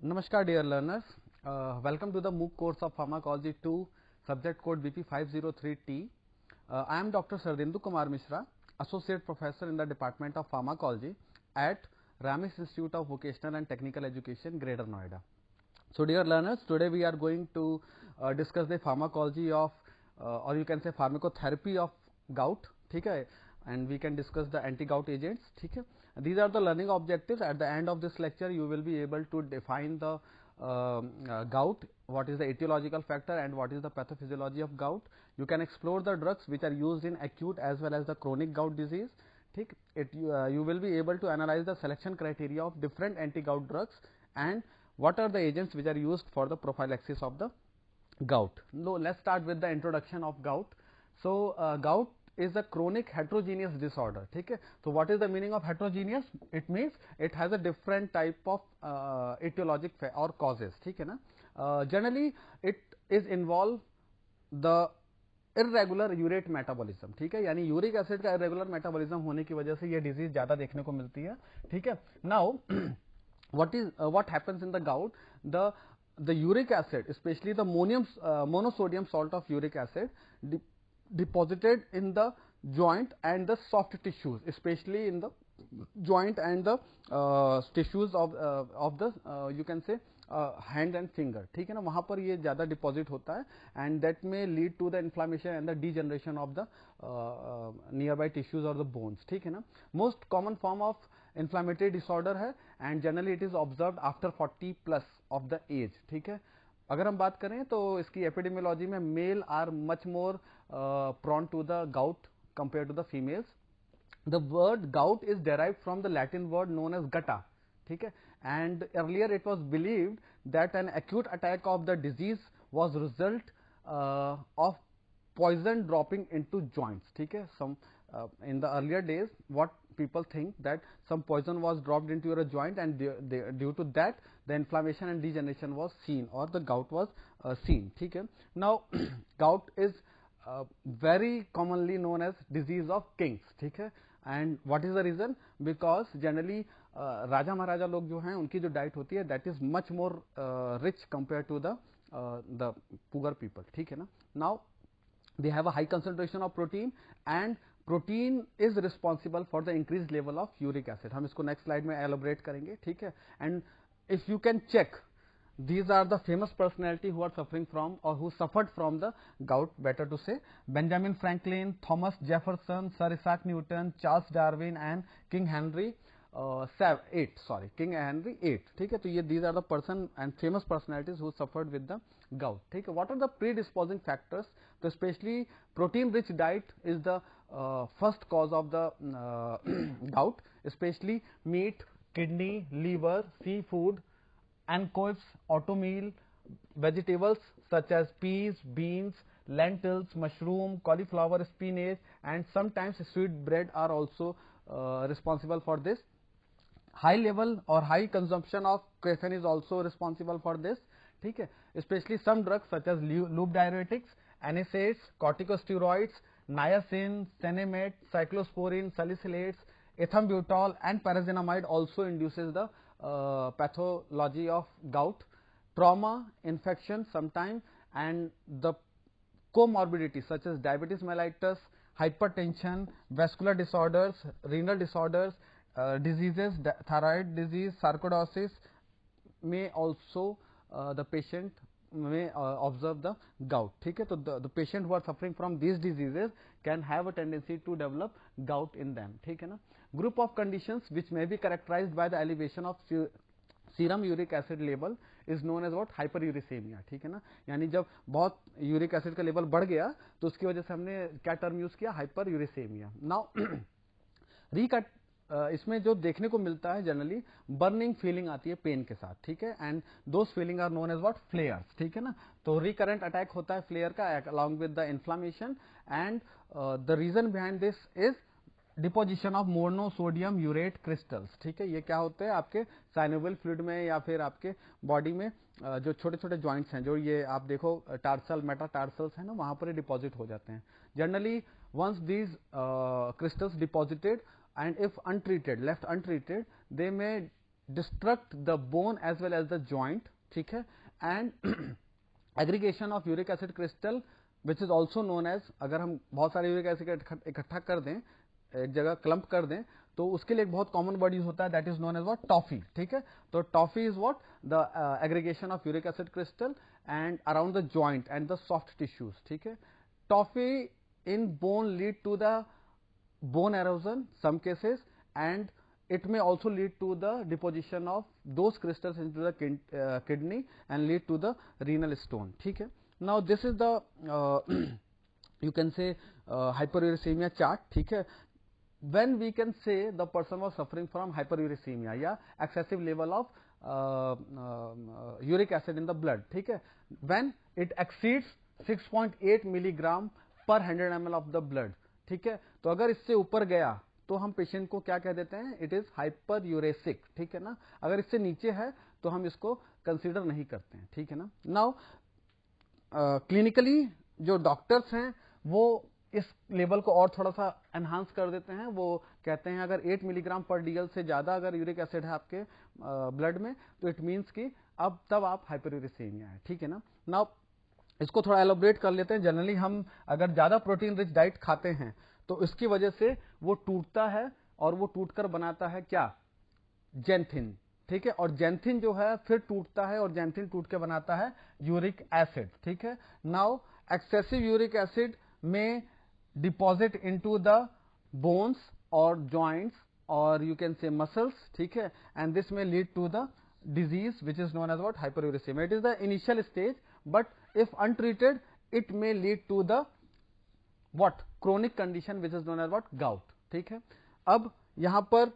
Namaskar dear learners, welcome to the MOOC course of Pharmacology 2, subject code BP503T. I am Dr. Sardindu Kumar Mishra, Associate Professor in the Department of Pharmacology at Ramesh Institute of Vocational and Technical Education, Greater Noida. So dear learners, today we are going to discuss the pharmacology of or you can say pharmacotherapy of gout, ठीक है, and we can discuss the anti-gout agents, ठीक है. These are the learning objectives. At the end of this lecture, you will be able to define the gout, what is the etiological factor and what is the pathophysiology of gout. You can explore the drugs which are used in acute as well as the chronic gout disease. ठीक, you will be able to analyze the selection criteria of different anti-gout drugs and what are the agents which are used for the prophylaxis of the gout. Now, let's start with the introduction of gout. So, gout is a chronic heterogeneous disorder. ठीक है, so what is the meaning of heterogeneous? It means it has a different type of etiologic or causes. ठीक है ना. Generally it is involve the irregular urate metabolism. ठीक है, यानी uric acid का irregular metabolism होने की वजह से ये डिजीज ज्यादा देखने को मिलती है. ठीक है, now what happens in the gout? The uric acid, especially the monosodium salt of uric acid, deposited in the joint and the soft tissues, especially in the joint and the tissues of the you can say hand and finger. ठीक है ना, वहाँ पर ये ज़्यादा deposit होता है and that may lead to the inflammation and the degeneration of the nearby tissues or the bones. ठीक है ना. Most common form of inflammatory disorder है and generally it is observed after 40 plus of the age. ठीक है, अगर हम बात करें तो इसकी एपिडेमियोलॉजी में male are much more prone to the gout compared to the females. The word gout is derived from the Latin word known as gutta. ठीक है, and earlier it was believed that an acute attack of the disease was result of poison dropping into joints. ठीक है, some in the earlier days what people think that some poison was dropped into your joint and due to that the inflammation and degeneration was seen or the gout was seen. ठीक है, now gout is very commonly known as disease of kings. ठीक है, and what is the reason? Because generally राजा महाराजा लोग जो हैं उनकी जो diet होती है that is much more rich compared to the poor people. ठीक है ना. Now they have a high concentration of protein and protein is responsible for the increased level of uric acid. हम इसको next slide में elaborate करेंगे. ठीक है, and if you can check, these are the famous personality who are suffering from or who suffered from the gout, better to say: Benjamin Franklin, Thomas Jefferson, Sir Isaac Newton, Charles Darwin and King Henry VIII. King Henry VIII. ठीक है, तो ये these are the person and famous personalities who suffered with the gout. ठीक है, what are the predisposing factors? तो especially protein rich diet is the first cause of the gout, especially meat, kidney, liver, seafood, anchovies, oatmeal, vegetables such as peas, beans, lentils, mushroom, cauliflower, spinach and sometimes sweet bread are also responsible for this. High level or high consumption of caffeine is also responsible for this. ठीक है, especially some drugs such as loop diuretics, NSAIDs, corticosteroids, niacin, cenemet, cyclosporin, salicylates, ethambutol and pyrazinamide also induces the pathology of gout. Trauma, infection sometime and the comorbidities such as diabetes mellitus, hypertension, vascular disorders, renal disorders, diseases, thyroid disease, sarcoidosis may also the patient may observe the gout. ठीक है, तो the patient who are suffering from these diseases can have a tendency to develop gout in them. ठीक है ना. Group of conditions which may be characterized by the elevation of serum uric acid level is known as what? Hyperuricemia. ठीक है ना, यानी जब बहुत uric acid का लेवल बढ़ गया तो उसकी वजह से हमने क्या टर्म यूज किया? हाइपरयूरिसेमिया. नाउ रिकट इसमें जो देखने को मिलता है जनरली बर्निंग फीलिंग आती है पेन के साथ. ठीक है, and those feeling are known as what? Flares. ठीक है ना, तो रिकरेंट अटैक होता है फ्लेयर का along with the inflammation and the reason behind this is deposition of monosodium urate crystals. ठीक है, ये क्या होते हैं आपके साइनोवियल फ्लूइड में या फिर आपके बॉडी में जो छोटे छोटे जॉइंट्स हैं, जो ये आप देखो टार्सल मेटाटार्सल्स है ना, वहां पर डिपॉजिट हो जाते हैं. Generally once these crystals deposited and if untreated, left untreated, they may destruct the bone as well as the joint, ठीक है, and aggregation of uric acid crystal which is also known as, अगर हम बहुत सारे uric acid इकट्ठा कर दें, एक जगह क्लम्प कर दें, तो उसके लिए एक बहुत कॉमन वर्ड यूज होता है, that is known as what, tophi, ठीक है। तो tophi is what, the aggregation of uric acid crystal and around the joint and the soft tissues, ठीक है। Tophi in bone lead to the bone erosion some cases, and it may also lead to the deposition of those crystals into the kidney and lead to the renal stone, ठीक है। now this is the you can say hyperuricemia chart, ठीक है। when we can say the person was suffering from hyperuricemia या excessive level of uric acid in the blood, ठीक है, when it exceeds 6.8 milligram पर 100 ml of the blood, ठीक है। तो अगर इससे ऊपर गया तो हम पेशेंट को क्या कह देते हैं, इट इज हाइपर यूरेसिक, ठीक है ना। अगर इससे नीचे है तो हम इसको कंसीडर नहीं करते हैं, ठीक है ना। नाउ क्लिनिकली जो डॉक्टर्स हैं वो इस लेवल को और थोड़ा सा एनहांस कर देते हैं, वो कहते हैं अगर 8 मिलीग्राम पर डीएल से ज्यादा अगर यूरिक एसिड है आपके ब्लड में, तो इट मीन्स कि अब तब आप हाइपरयूरेसिमिया है, ठीक है ना। नाउ इसको थोड़ा एलोबरेट कर लेते हैं। जनरली हम अगर ज्यादा प्रोटीन रिच डाइट खाते हैं तो इसकी वजह से वो टूटता है और वो टूटकर बनाता है क्या, जेंथिन, ठीक है। और जेंथिन जो है फिर टूटता है और जेंथिन टूट के बनाता है यूरिक एसिड, ठीक है। Now excessive uric acid may deposit into the bones और जॉइंट्स और यू कैन से मसल्स, ठीक है, and this may lead to the disease which is known as what, hyperuricemia. It is the initial stage, but if untreated it may lead to the what, chronic condition which is known as what, gout, ठीक है। अब यहां पर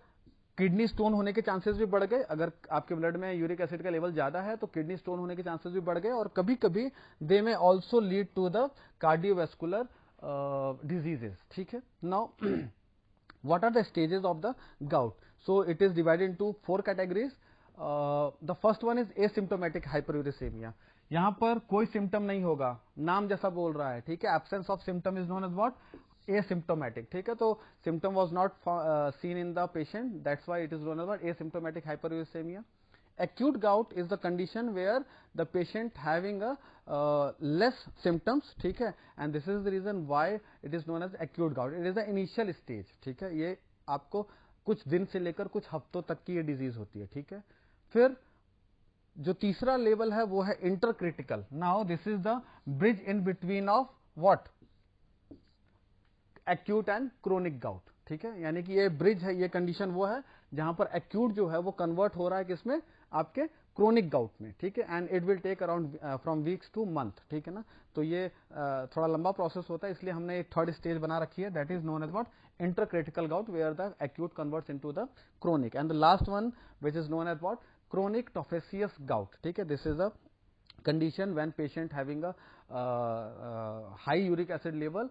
kidney stone होने के chances भी बढ़ गए। अगर आपके ब्लड में यूरिक एसिड का लेवल ज्यादा है तो किडनी स्टोन होने के चांसेस भी बढ़ गए, और कभी कभी they may also lead to the cardiovascular diseases, ठीक है। Now what are the stages of the gout? So it is divided into 4 categories. The first one is asymptomatic hyperuricemia. यहां पर कोई सिम्टम नहीं होगा, नाम जैसा बोल रहा है, ठीक है। Absence of symptom is known as what, asymptomatic, ठीक है। तो symptom was not seen in the patient, that's why it is known as what, asymptomatic hyperuricemia. Acute gout is the condition where the patient having a less symptoms, ठीक है, and this is the reason why it is known as acute gout. It is the initial stage, ठीक है। ये आपको कुछ दिन से लेकर कुछ हफ्तों तक की ये डिजीज होती है, ठीक है। फिर जो तीसरा लेवल है वो है intercritical. Now this is the bridge in between of what, acute and chronic gout. ठीक है, यानी कि ये ब्रिज है, ये कंडीशन वो है जहां पर एक्यूट जो है वो कन्वर्ट हो रहा है किसमें, आपके क्रोनिक गाउट में. ठीक है, and it will take around from weeks to month. ठीक है ना, तो ये थोड़ा लंबा प्रोसेस होता है, इसलिए हमने एक थर्ड स्टेज बना रखी है, that is known as what, intercritical gout, where the acute converts into the chronic. And the last one which is known as what, chronic tophaceous gout. ठीक है, this is a condition when patient having a high uric acid level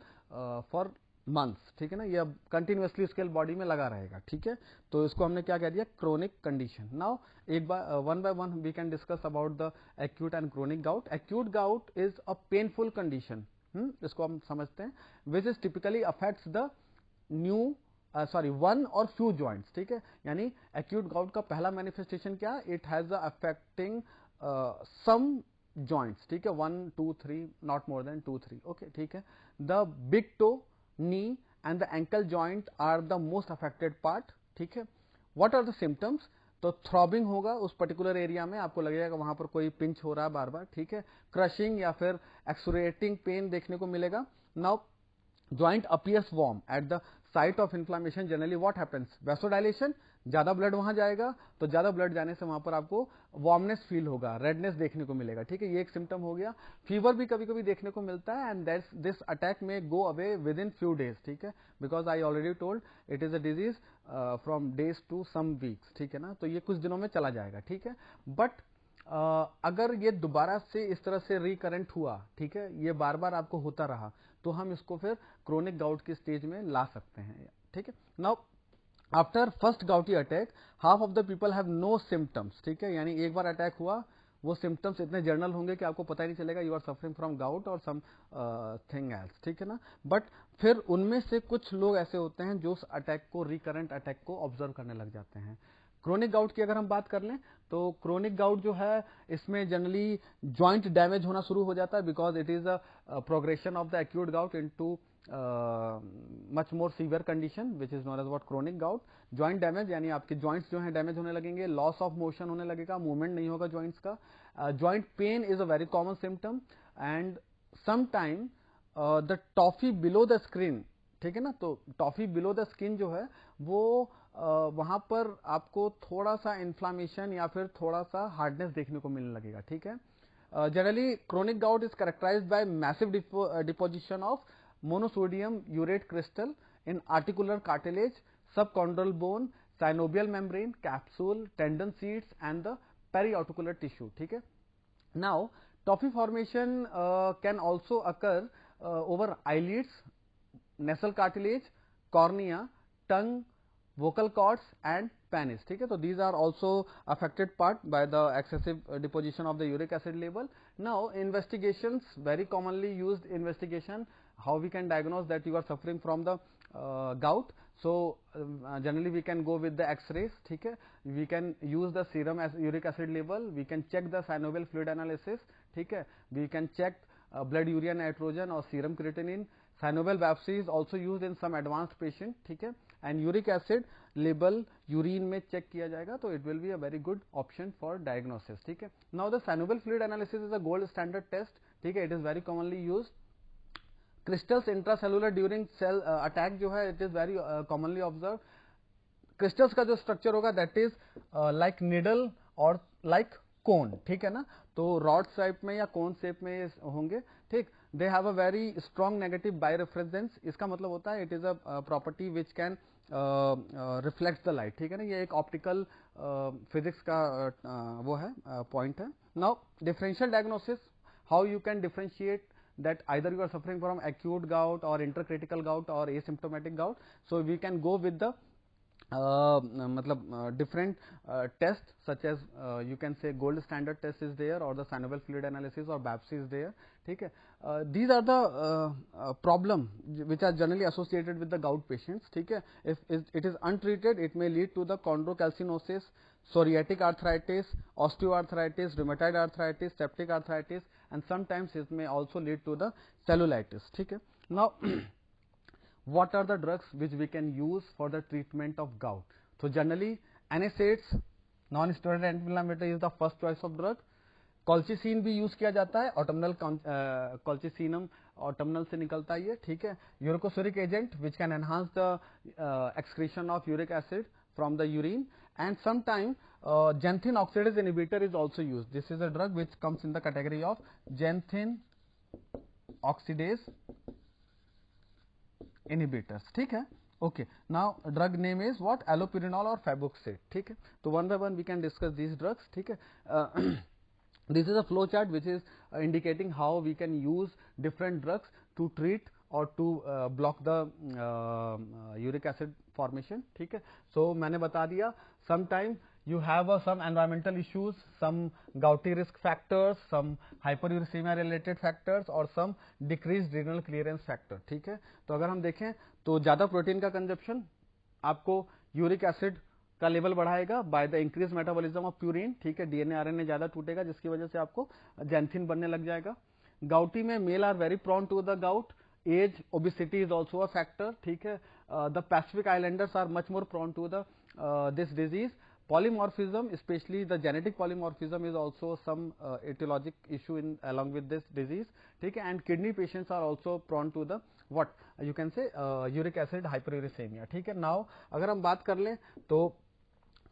for months. ठीक है ना, ये continuously उसके body में लगा रहेगा. ठीक है, तो इसको हमने क्या कह दिया, क्रोनिक कंडीशन. नाउ एक बार one by one we can discuss about the acute and chronic gout. Acute gout is a painful condition, इसको हम समझते हैं, which is typically affects the new one और फ्यू जॉइंट्स. ठीक है, यानी एक्यूट गाउट का पहला मैनिफेस्टेशन क्या, it has affecting some joints. ठीक है, 1 2 3, नॉट मोर देन 2 3. ओके, ठीक है. The big toe, knee and the ankle joint are the most affected part. ठीक है, व्हाट आर द सिम्टम्स, तो थ्रॉबिंग होगा उस पर्टिकुलर एरिया में, आपको लगेगा वहां पर कोई पिंच हो रहा है बार बार. ठीक है, क्रशिंग या फिर एक्सुरेटिंग पेन देखने को मिलेगा. Now joint appears warm at the site of inflammation. generally what happens, vasodilation, ज्यादा ब्लड वहां जाएगा, तो ज्यादा ब्लड जाने से वहां पर आपको वार्मनेस फील होगा, रेडनेस देखने को मिलेगा. ठीक है, ये एक सिम्टम हो गया. फीवर भी कभी कभी देखने को मिलता है, and this attack may go away within few days. ठीक है, because I already told it is a disease from days to some weeks. ठीक है ना, तो ये कुछ दिनों में चला जाएगा. ठीक है, बट अगर ये दोबारा से इस तरह से रिकरेंट हुआ, ठीक है, ये बार बार आपको होता रहा, तो हम इसको फिर क्रोनिक गाउट की स्टेज में ला सकते हैं. ठीक है, now after first gouty attack half of the people have no symptoms. ठीक है, यानी एक बार अटैक हुआ, वो सिम्टम्स इतने जर्नल होंगे कि आपको पता ही नहीं चलेगा you are suffering from gout और सम थिंग एल्स. ठीक है ना, बट फिर उनमें से कुछ लोग ऐसे होते हैं जो उस अटैक को, रिकरेंट अटैक को ऑब्जर्व करने लग जाते हैं. क्रोनिक गाउट की अगर हम बात कर लें तो क्रोनिक गाउट जो है इसमें जनरली जॉइंट डैमेज होना शुरू हो जाता है, because it is a progression of the acute gout into much more severe condition which is known as what chronic gout. Joint damage यानी आपके जॉइंट्स जो है डैमेज होने लगेंगे, लॉस ऑफ मोशन होने लगेगा, मूवमेंट नहीं होगा जॉइंट्स का. Joint pain is a very common symptom and sometime the toffee below the screen, ठीक है ना. तो टॉफी बिलो द स्किन जो है वो वहां पर आपको थोड़ा सा इन्फ्लामेशन या फिर थोड़ा सा हार्डनेस देखने को मिलने लगेगा, ठीक है. Generally chronic gout is characterised by massive deposition of monosodium urate crystal in articular cartilage, subchondral bone, synovial membrane, capsule, tendon sheaths and the periarticular tissue, ठीक है. Now tophi formation can also occur over eyelids, nasal cartilage, cornea, tongue, vocal cords and penis, ठीक है. तो these are also affected part by the excessive deposition of the uric acid level. Now investigations, very commonly used investigation, how we can diagnose that you are suffering from the gout. So generally we can go with the x-rays, ठीक है. We can use the serum as uric acid level, we can check the synovial fluid analysis, ठीक है. We can check blood urea nitrogen or serum creatinine. Synovial biopsy is also used in some advanced patient, ठीक है. And uric acid level urine में check किया जाएगा, तो it will be a very good option for diagnosis, ठीक है. Now the synovial fluid analysis is a gold standard test, ठीक है. It is very commonly used. Crystals intracellular during cell attack जो है it is very commonly observed. Crystals का जो structure होगा that is like needle और like कोन, ठीक है ना. तो रॉड शेप में या कोन शेप में होंगे, ठीक. They have a very strong negative birefringence. इसका मतलब होता है it is a property which can reflect the light, ठीक है ना. ये एक ऑप्टिकल फिजिक्स का वो है पॉइंट है. Now differential diagnosis, how you can differentiate that either you are suffering from acute gout or intercritical gout or asymptomatic gout. So we can go with the मतलब different tests such as you can say gold standard test is there or the synovial fluid analysis or biopsy is there, ठीक है. These are the problem which are generally associated with the gout patients, ठीक है. If it is untreated, it may lead to the chondrocalcinosis, psoriatic arthritis, osteoarthritis, rheumatoid arthritis, septic arthritis, and sometimes it may also lead to the cellulitis, ठीक है. Now what are the drugs which we can use for the treatment of gout? So generally NSAIDs, non-steroidal anti-inflammatory is the first choice of drug. Colchicine भी use किया जाता है, ऑटोमनल कॉल्चिसिनम ऑटोमनल से निकलता है ये, ठीक है. Uricosuric agent which can enhance the excretion of uric acid from the urine, and sometime xanthine oxidase inhibitor is also used. This is a drug which comes in the category of xanthine oxidase inhibitors, ठीक है. Okay, now drug name is what? Allopurinol or Fabuxate, ठीक है. तो one by one we can discuss these drugs, ठीक है. This is a flow chart which is indicating how we can use different drugs to treat or to block the uric acid formation, ठीक है. So मैंने बता दिया, sometime you have some environmental issues, some gouty risk factors, some hyperuricemia related factors और some decreased renal clearance factor, ठीक है. तो अगर हम देखें तो ज़्यादा प्रोटीन का कंजप्शन आपको यूरिक एसिड का लेवल बढ़ाएगा by the increase metabolism of purine, ठीक है. डीएनए आरएनए ज्यादा टूटेगा जिसकी वजह से आपको जैंथिन बनने लग जाएगा. गाउटी में male are very prone to the gout, age, obesity is also a factor, ठीक है. The pacific islanders are much more prone to the this disease. Polymorphism, especially the genetic polymorphism, is also some etiologic issue in along with this disease, ठीक है. And kidney patients are also prone to the what you can say uric acid hyperuricemia, ठीक है. Now अगर हम बात कर लें तो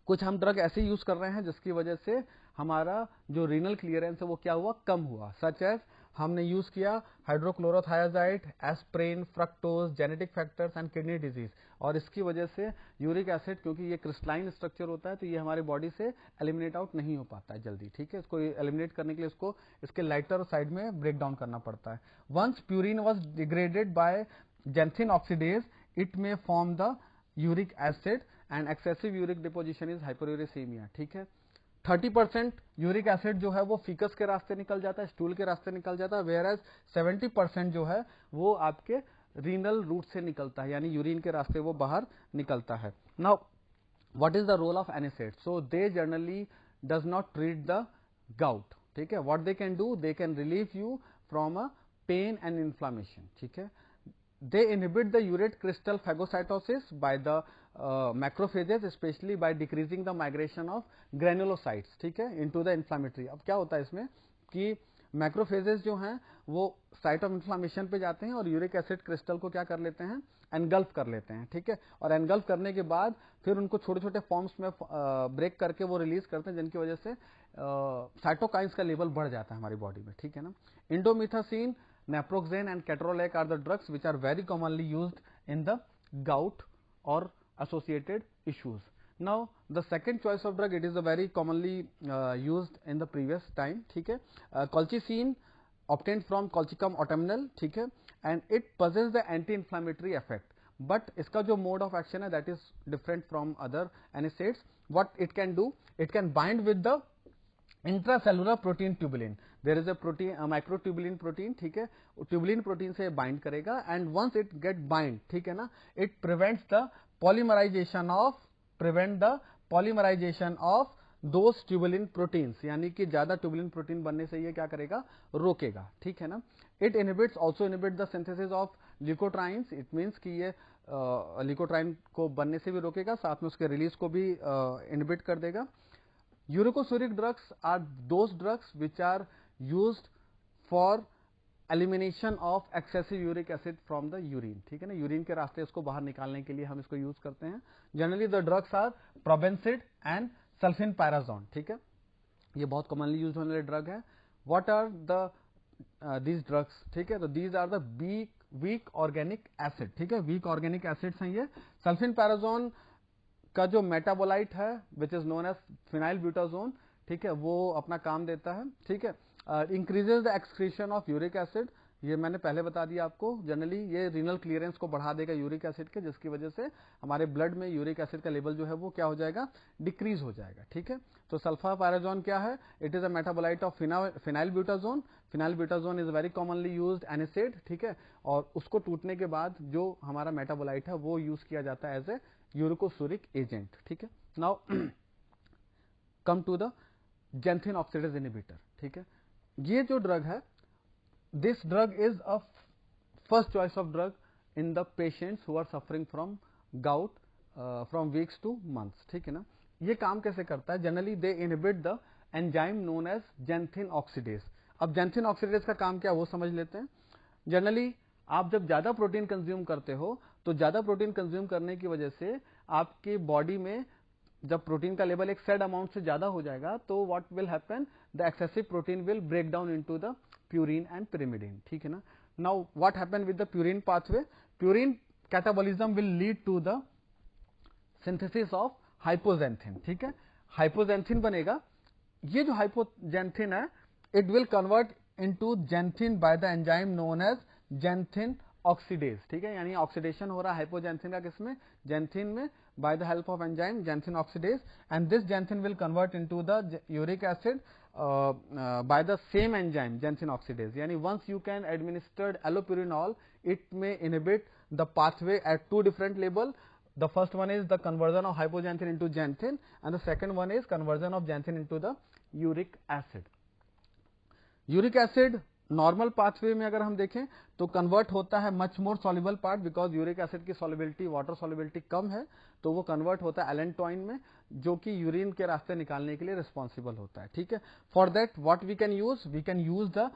कुछ हम ड्रग ऐसे यूज कर रहे हैं जिसकी वजह से हमारा जो रीनल क्लियरेंस है वो क्या हुआ, कम हुआ. सच एज हमने यूज किया hydrochlorothiazide, aspirin, fructose, genetic factors and kidney disease, और इसकी वजह से यूरिक एसिड, क्योंकि ये क्रिस्टलाइन स्ट्रक्चर होता है तो ये हमारे बॉडी से एलिमिनेट आउट नहीं हो पाता है जल्दी, ठीक है. इसको एलिमिनेट करने के लिए इसको इसके लाइटर साइड में ब्रेक डाउन करना पड़ता है. Once purine was degraded by xanthine oxidase, it may form the uric acid and excessive uric deposition is hyperuricemia, ठीक है. 30% यूरिक एसिड जो है वो फीकस के रास्ते निकल जाता है, स्टूल के रास्ते निकल जाता है, वेयर एज 70% जो है वो आपके रीनल रूट से निकलता है, यानी यूरिन के रास्ते वो बाहर निकलता है. Now what is the role of NSAIDs? So they generally does not treat the gout. ठीक है, what they can do, they can relieve you from a pain and inflammation. ठीक है, they inhibit the urate crystal phagocytosis by the macrophages, especially by decreasing the migration of granulocytes. ठीक है, into the inflammatory. अब क्या होता है इसमें कि मैक्रोफेजेस जो हैं वो साइट ऑफ इन्फ्लामेशन पे जाते हैं और यूरिक एसिड क्रिस्टल को क्या कर लेते हैं, एनगल्फ कर लेते हैं. ठीक है, और एनगल्फ करने के बाद फिर उनको छोटे छोटे फॉर्म्स में ब्रेक करके वो रिलीज करते हैं, जिनकी वजह से साइटोकाइंस का लेवल बढ़ जाता है हमारी बॉडी में. ठीक है ना. Indomethacin, naproxen and ketorolac are the drugs which are very commonly used in the gout or associated issues. Now the second choice of drug, it is a very commonly used in the previous time. ठीक है, colchicine obtained from Colchicum autumnal. ठीक है, and it possesses the anti-inflammatory effect, but इसका जो mode of action है that is different from other NSAIDs. What it can do, it can bind with the intracellular protein tubulin. There is a protein, microtubulin protein. ठीक है, tubulin protein से bind करेगा and once it get bind, ठीक है ना, it prevents the polymerisation of those tubulin proteins, यानी कि ज्यादा ट्यूबुलिन प्रोटीन बनने से ये क्या करेगा, रोकेगा. ठीक है ना. It inhibits also inhibit the synthesis of leukotrienes. It means कि ये ल्यूकोट्राइन को बनने से भी रोकेगा, साथ में उसके रिलीज को भी इनहिबिट कर देगा. Uricosuric drugs are those drugs which are used for elimination of excessive uric acid from the urine. ठीक है ना, यूरिन के रास्ते इसको बाहर निकालने के लिए हम इसको यूज करते हैं. Generally the drugs are probenecid and sulfinpyrazone. ठीक है, ये बहुत कॉमनली यूज होने वाले ड्रग है. What are the these drugs? ठीक है, तो these are the weak organic acid. ठीक है, वीक ऑर्गेनिक एसिड्स हैं ये. सल्फिनपैराजोन का जो मेटाबोलाइट है which is known as phenylbutazone, ठीक है, वो अपना काम देता है. ठीक है, increases the excretion of uric acid. ये मैंने पहले बता दिया आपको. जनरली ये रीनल क्लियरेंस को बढ़ा देगा यूरिक एसिड के, जिसकी वजह से हमारे ब्लड में यूरिक एसिड का लेवल जो है वो क्या हो जाएगा, डिक्रीज हो जाएगा. ठीक है, तो सल्फापैराजोन क्या है, it is a metabolite of phenylbutazone. Phenylbutazone is very commonly used NSAID. ठीक है, और उसको टूटने के बाद जो हमारा मेटाबोलाइट है वो यूज किया जाता है एज ए यूरिकोसुरिक एजेंट. ठीक है, now come to the xanthine oxidase inhibitor. ठीक है, ये जो ड्रग है, this drug is a first choice of drug in the patients who are suffering from gout from weeks to months. ठीक है ना. ये काम कैसे करता है? Generally they inhibit the enzyme known as xanthine oxidase. अब जैंथिन ऑक्सीडेज का काम क्या वो समझ लेते हैं. जनरली आप जब ज्यादा प्रोटीन कंज्यूम करते हो तो ज्यादा प्रोटीन कंज्यूम करने की वजह से आपकी बॉडी में जब प्रोटीन का लेवल एक सेट अमाउंट से ज्यादा हो जाएगा तो what will happen, the excessive protein will break down into the purine and pyrimidine. ठीक है ना. Now what happen with the purine pathway, purine catabolism will lead to the synthesis of hypoxanthine. ठीक है, हाइपोजेंथिन बनेगा. ये जो hypoxanthine है, it will convert into xanthine by the enzyme known as xanthine oxidase. ठीक है, यानी ऑक्सीडेशन हो रहा है हाइपोजेंथिन का, किसमें, जैंथिन में, by the help of enzyme xanthin oxidase, and this xanthin will convert into the uric acid by the same enzyme xanthin oxidase. Yani once you can administered allopurinol, it may inhibit the pathway at two different level. The first one is the conversion of hypoxanthine into xanthin, and the second one is conversion of xanthin into the uric acid. Uric acid normal pathway में अगर हम देखें तो convert होता है much more soluble part, because uric acid की solubility, water solubility कम है, तो वो कन्वर्ट होता है एलेंटोइन में, जो कि यूरिन के रास्ते निकालने के लिए रिस्पॉन्सिबल होता है. ठीक है, for that what we can use the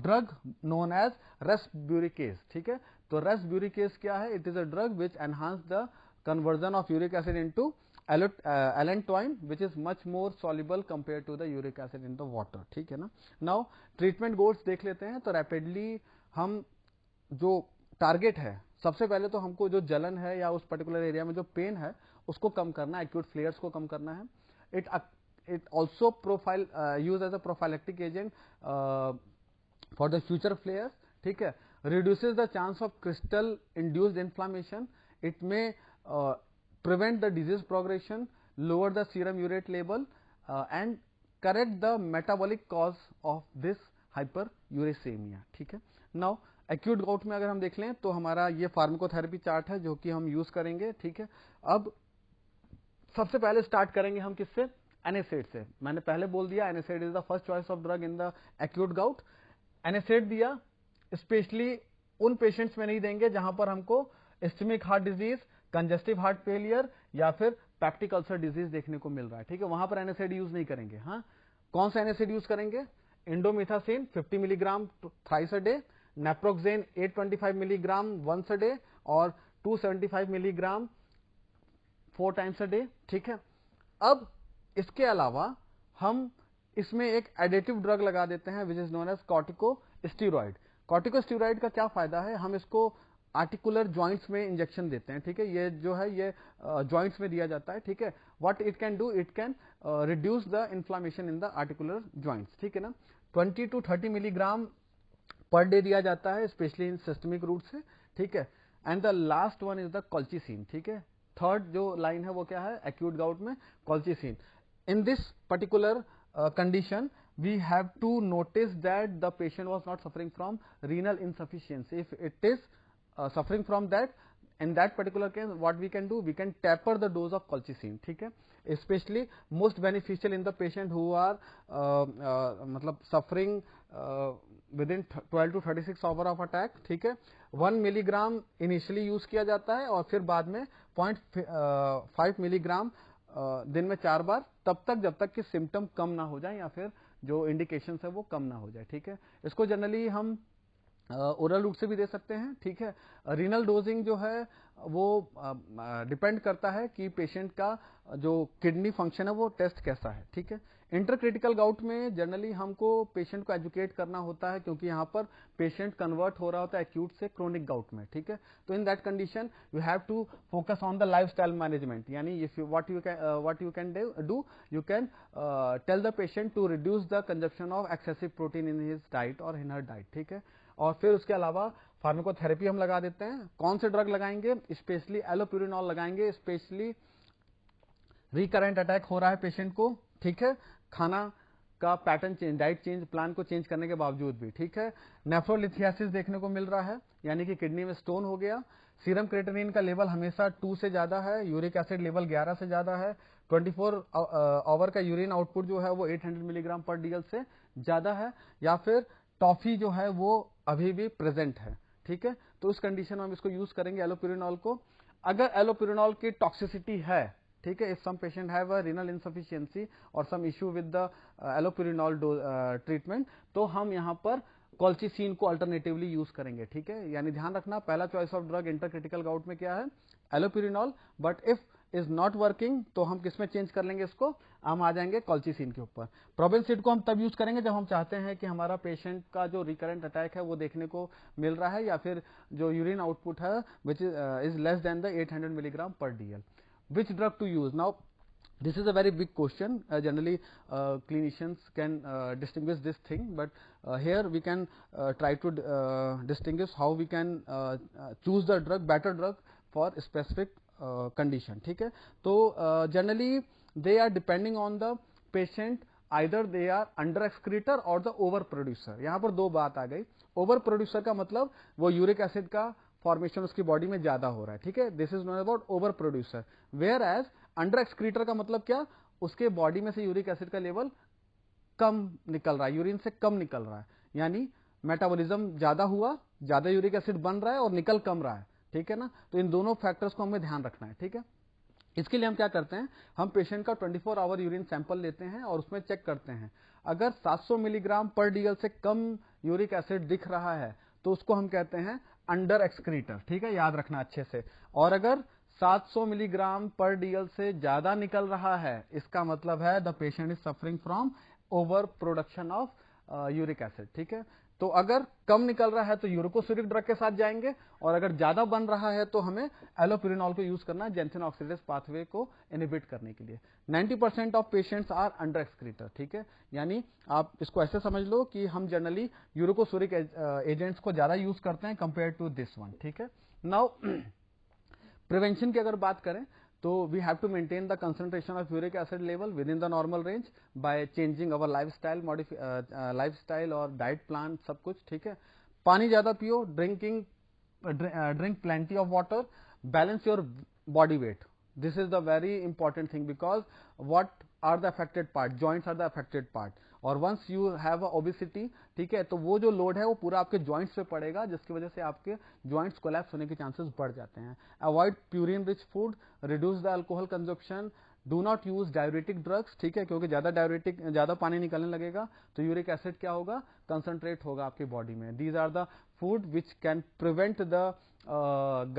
drug known as rasburicase. ठीक है, तो रेस्ब्यूरिकेज क्या है, it is a drug which enhance the conversion of uric acid into allantoin, which is much more soluble compared to the uric acid in the water. ठीक है ना. Now treatment goals देख लेते हैं. तो रैपिडली हम जो टारगेट है, सबसे पहले तो हमको जो जलन है या उस पर्टिकुलर एरिया में जो पेन है उसको कम करना है, एक्यूट फ्लेयर्स को कम करना है. It also use as a prophylactic agent for the future flares. ठीक है, reduces the chance of crystal induced inflammation. It may prevent the disease progression, lower the serum urate level, and correct the metabolic cause of this hyperuricemia. ठीक है. Now acute gout में अगर हम देख लें तो हमारा ये फार्माकोथेरेपी चार्ट है जो कि हम यूज करेंगे. ठीक है, अब सबसे पहले स्टार्ट करेंगे हम किससे, NSAID से। मैंने पहले बोल दिया NSAID is the first choice of drug in the acute gout. NSAID दिया, स्पेशली उन पेशेंट्स में नहीं देंगे जहां पर हमको ischemic heart disease, congestive heart failure या फिर पैप्टिक अल्सर डिजीज देखने को मिल रहा है, ठीक है, वहां पर NSAID यूज नहीं करेंगे। हाँ, कौन सा NSAID यूज करेंगे, indomethacin 50 milligram thrice a day, naproxen 825 milligram once a day और 275 मिलीग्राम 4 टाइम्स अ डे, ठीक है। अब इसके अलावा हम इसमें एक एडिटिव ड्रग लगा देते हैं which is known as corticosteroid. Corticosteroid का क्या फायदा है, हम इसको आर्टिकुलर जॉइंट्स में इंजेक्शन देते हैं, ठीक है, ये जो है ये जॉइंट्स में दिया जाता है, ठीक है। What it can do, it can reduce the inflammation in the articular joints, ठीक है ना। 20 to 30 मिलीग्राम पर डे दिया जाता है, स्पेशली इन सिस्टमिक रूट से, ठीक है। And the last one is the colchicine, ठीक है। थर्ड जो लाइन है वो क्या है, एक्यूट गाउट में colchicine. In this particular condition we have to notice that the patient was not suffering from renal insufficiency. If it is suffering from that, in that particular case what we can do, we can taper the dose of colchicine, ठीक है। especially most beneficial in the patient who are मतलब suffering within 12 to 36 hour of attack, ठीक है। 1 milligram initially use किया जाता है और फिर बाद में 0.5 मिलीग्राम दिन में 4 बार, तब तक जब तक कि सिम्टम कम ना हो जाए या फिर जो इंडिकेशन है वो कम ना हो जाए, ठीक है। इसको जनरली हम ओरल रूट से भी दे सकते हैं, ठीक है। रीनल डोजिंग जो है वो डिपेंड करता है कि पेशेंट का जो किडनी फंक्शन है वो टेस्ट कैसा है, ठीक है। इंटरक्रिटिकल गाउट में जनरली हमको पेशेंट को एजुकेट करना होता है, क्योंकि यहाँ पर पेशेंट कन्वर्ट हो रहा होता है एक्यूट से क्रोनिक गाउट में, ठीक है। तो in that condition you have to focus on the lifestyle management, यानी if you what you can do, you can tell the patient to reduce the consumption of excessive protein in his diet और in her diet, ठीक है। और फिर उसके अलावा pharmacotherapy हम लगा देते हैं। कौन से ड्रग लगाएंगे, स्पेशली एलोप्यूरिनॉल लगाएंगे, स्पेशली रिकरेंट अटैक हो रहा है पेशेंट को, ठीक है, खाना का pattern change, diet change, plan को चेंज करने के बावजूद भी, ठीक है। नेफ्रोलिथियासिस देखने को मिल रहा है, यानी कि किडनी में स्टोन हो गया। सीरम क्रेटिनिन का लेवल हमेशा 2 से ज्यादा है, यूरिक एसिड लेवल 11 से ज्यादा है, 24 आवर का यूरिन आउटपुट जो है वो 800 मिलीग्राम पर डीएल से ज्यादा है, या फिर टॉफी जो है वो अभी भी प्रेजेंट है, ठीक है। तो उस कंडीशन में हम इसको यूज करेंगे एलोप्यूरिनॉल को। अगर एलोप्यूरिनॉल की टॉक्सिसिटी है, ठीक है, if some patient have a renal insufficiency और some issue with the allopurinol treatment, तो हम यहाँ पर कॉल्चिसिन को अल्टरनेटिवली यूज करेंगे, ठीक है। यानी ध्यान रखना, पहला चॉइस ऑफ ड्रग इंटरक्रिटिकल गाउट में क्या है, allopurinol, but if is not working तो हम किस में चेंज कर लेंगे इसको, हम आ जाएंगे कॉल्चिसिन के ऊपर। प्रोबेंसिड को हम तब यूज करेंगे जब हम चाहते हैं कि हमारा पेशेंट का जो रिकरेंट अटैक है वो देखने को मिल रहा है, या फिर जो यूरिन आउटपुट है which is less than the 800 milligram पर DL. Which drug to use? Now, this is a very big question. Generally, clinicians can distinguish this thing, but here we can try to distinguish how we can choose the drug, better drug for specific condition. ठीक है, तो generally they are depending on the patient. Either they are under excreter or the over producer. यहाँ पर दो बात आ गई। Over producer का मतलब वो यूरिक एसिड का फॉर्मेशन उसकी बॉडी में ज्यादा हो रहा है, ठीक है, this is known about over producer. Whereas under excreter का मतलब क्या, उसके बॉडी में से यूरिक एसिड का लेवल कम निकल रहा है, यूरिन से कम निकल रहा है, यानी मेटाबॉलिज्म ज्यादा हुआ, ज्यादा यूरिक एसिड बन रहा है और निकल कम रहा है, ठीक है ना। तो इन दोनों फैक्टर्स को हमें ध्यान रखना है, ठीक है। इसके लिए हम क्या करते हैं, हम पेशेंट का 24 आवर यूरिन सैंपल लेते हैं और उसमें चेक करते हैं। अगर 700 मिलीग्राम पर डीएल से कम यूरिक एसिड दिख रहा है तो उसको हम कहते हैं अंडर एक्सक्रीटर, ठीक है, याद रखना अच्छे से। और अगर 700 मिलीग्राम पर डीएल से ज्यादा निकल रहा है, इसका मतलब है the patient is suffering from over production of uric acid, ठीक है। तो अगर कम निकल रहा है तो यूरोकोसिरिक ड्रग के साथ जाएंगे, और अगर ज्यादा बन रहा है तो हमें एलोप्यूरिनॉल को यूज करना है जेंथिन ऑक्सीडेज पाथवे को इनहिबिट करने के लिए। 90% ऑफ पेशेंट्स आर अंडर एक्सक्रीटर, ठीक है, यानी आप इसको ऐसे समझ लो कि हम जनरली यूरोकोसिरिक एजेंट्स को ज्यादा यूज करते हैं कंपेयर टू दिस वन, ठीक है। नाउ प्रिवेंशन की अगर बात करें तो we have to maintain the concentration of uric acid level within the normal range by changing our lifestyle और डाइट प्लान, सब कुछ, ठीक है। पानी ज्यादा पियो, drink plenty of water, balance your body weight, This is the very important thing because what are the affected part? Joints are the affected part. और once you have a obesity, ठीक है, तो वो जो लोड है वो पूरा आपके joints पे पड़ेगा, जिसकी वजह से आपके joints collapse होने के chances बढ़ जाते हैं. Avoid purine rich food, reduce the alcohol consumption, do not use diuretic drugs, ठीक है, क्योंकि ज्यादा पानी निकलने लगेगा तो यूरिक एसिड क्या होगा, कंसंट्रेट होगा आपकी बॉडी में. These are the food which can prevent the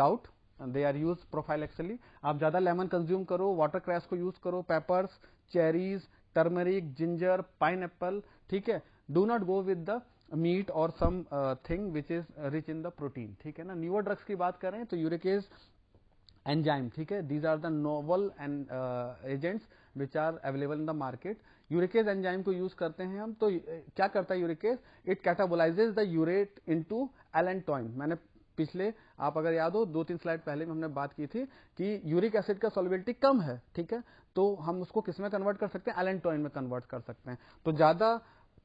gout. They are use prophylactically. आप ज्यादा लेमन कंज्यूम करो, वाटर क्रैश को यूज करो, peppers, cherries, turmeric, ginger, pineapple, ठीक है. Do not go with the meat और something which is rich in the protein, ठीक है ना. न्यूअर ड्रग्स की बात करें तो यूरिकेज एंजाइम, ठीक है, these are the novel and agents which are available in the market. Uricase enzyme को यूज करते हैं हम, तो क्या करता है uricase, it catabolises the urate into allantoin. मैंने पिछले, आप अगर याद हो 2-3 स्लाइड पहले में हमने बात की थी कि यूरिक एसिड का सॉल्युबिलिटी कम है, ठीक है, तो हम उसको किस में कन्वर्ट कर सकते हैं, एलेंटोइन में कन्वर्ट कर सकते हैं. तो ज्यादा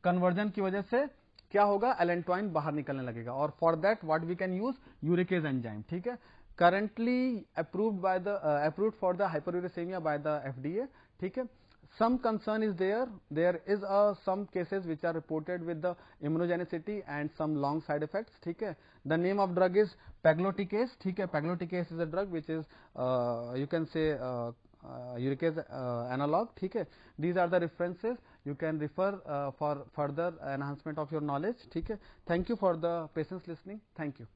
कन्वर्जन की वजह से क्या होगा, एलेंटोइन बाहर निकलने लगेगा. और for that what we can use, uricase enzyme, ठीक है. Currently approved for the hyperuricaemia by the FDA, ठीक है. Some concern is there. There is some cases which are reported with the immunogenicity and some long side effects. ठीक है. The name of drug is pegloticase. ठीक है. Pegloticase is a drug which is you can say uricase analog. ठीक है. These are the references. You can refer for further enhancement of your knowledge. ठीक है. Thank you for the patience listening. Thank you.